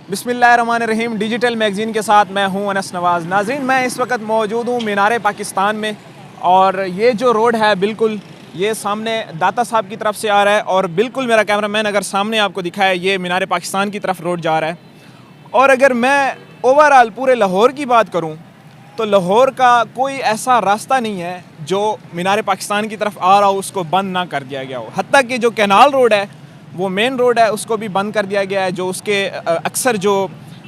बिस्मिल्लाहिर्रहमानिर्रहीम। Digital magazine के साथ मैं हूं अनस नवाज़। नाज़रीन, मैं इस वक्त मौजूद हूं मीनार पाकिस्तान में और ये जो रोड है बिल्कुल ये सामने दाता साहब की तरफ से आ रहा है और बिल्कुल मेरा कैमरामैन अगर सामने आपको दिखाए ये मीनार पाकिस्तान की तरफ रोड जा रहा है। और अगर मैं ओवरऑल पूरे लाहौर की बात करूँ तो लाहौर का कोई ऐसा रास्ता नहीं है जो मीनार पाकिस्तान की तरफ आ रहा हो उसको बंद ना कर दिया गया हो। हत्ता कि जो कैनाल रोड है वो मेन रोड है उसको भी बंद कर दिया गया है। जो उसके अक्सर जो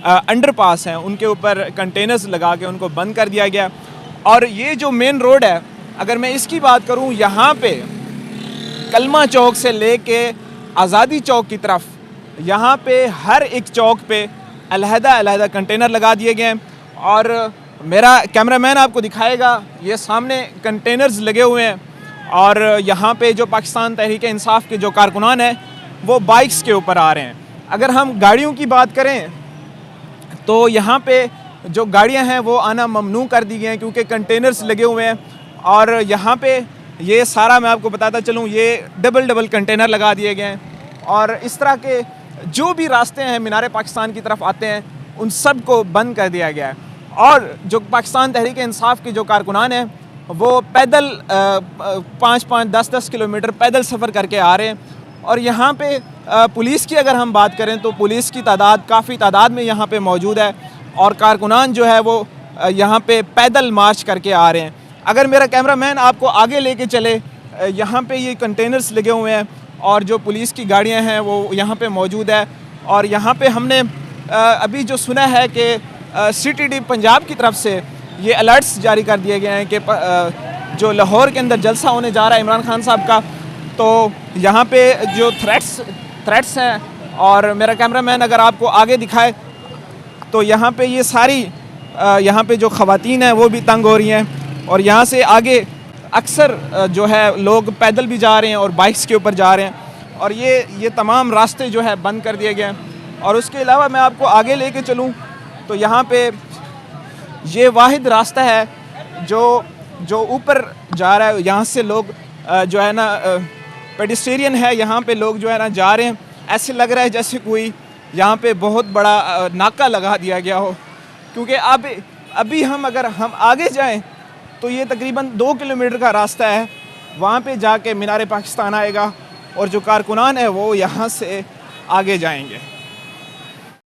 अंडरपास हैं उनके ऊपर कंटेनर्स लगा के उनको बंद कर दिया गया। और ये जो मेन रोड है अगर मैं इसकी बात करूं, यहाँ पे कलमा चौक से लेके आज़ादी चौक की तरफ यहाँ पे हर एक चौक पे अलहदा कंटेनर लगा दिए गए हैं। और मेरा कैमरामैन आपको दिखाएगा ये सामने कंटेनर्स लगे हुए हैं। और यहाँ पे जो पाकिस्तान तहरीक इंसाफ के जो कारकुनान हैं वो बाइक्स के ऊपर आ रहे हैं। अगर हम गाड़ियों की बात करें तो यहाँ पे जो गाड़ियाँ हैं वो आना ममनू कर दी गई हैं क्योंकि कंटेनर्स लगे हुए हैं। और यहाँ पे ये सारा मैं आपको बताता चलूँ ये डबल कंटेनर लगा दिए गए हैं। और इस तरह के जो भी रास्ते हैं मीनार पाकिस्तान की तरफ आते हैं उन सब को बंद कर दिया गया है। और जो पाकिस्तान तहरीक इंसाफ के जो कारकुनान हैं वो पैदल 5-5, 10-10 किलोमीटर पैदल सफ़र करके आ रहे हैं। और यहाँ पे पुलिस की अगर हम बात करें तो पुलिस की तादाद काफ़ी तादाद में यहाँ पे मौजूद है और कारकुनान जो है वो यहाँ पे पैदल मार्च करके आ रहे हैं। अगर मेरा कैमरामैन आपको आगे लेके चले, यहाँ पे ये कंटेनर्स लगे हुए हैं और जो पुलिस की गाड़ियाँ हैं वो यहाँ पे मौजूद है। और यहाँ पे हमने अभी जो सुना है कि CTD पंजाब की तरफ से ये अलर्ट्स जारी कर दिए गए हैं कि जो लाहौर के अंदर जलसा होने जा रहा है इमरान खान साहब का, तो यहाँ पे जो थ्रेट्स हैं। और मेरा कैमरामैन अगर आपको आगे दिखाए तो यहाँ पे ये सारी यहाँ पे जो ख़वातीन हैं वो भी तंग हो रही हैं। और यहाँ से आगे अक्सर जो है लोग पैदल भी जा रहे हैं और बाइक्स के ऊपर जा रहे हैं। और ये तमाम रास्ते जो है बंद कर दिए गए हैं। और उसके अलावा मैं आपको आगे लेके चलूँ तो यहाँ पे ये वाहिद रास्ता है जो ऊपर जा रहा है। यहाँ से लोग जो है ना पेडिस्टेरियन है, यहाँ पे लोग जो है ना जा रहे हैं। ऐसे लग रहा है जैसे कोई यहाँ पे बहुत बड़ा नाका लगा दिया गया हो क्योंकि अभी अगर हम आगे जाएं तो ये तकरीबन 2 किलोमीटर का रास्ता है। वहाँ पे जाके मीनार पाकिस्तान आएगा और जो कारकुनान है वो यहाँ से आगे जाएंगे।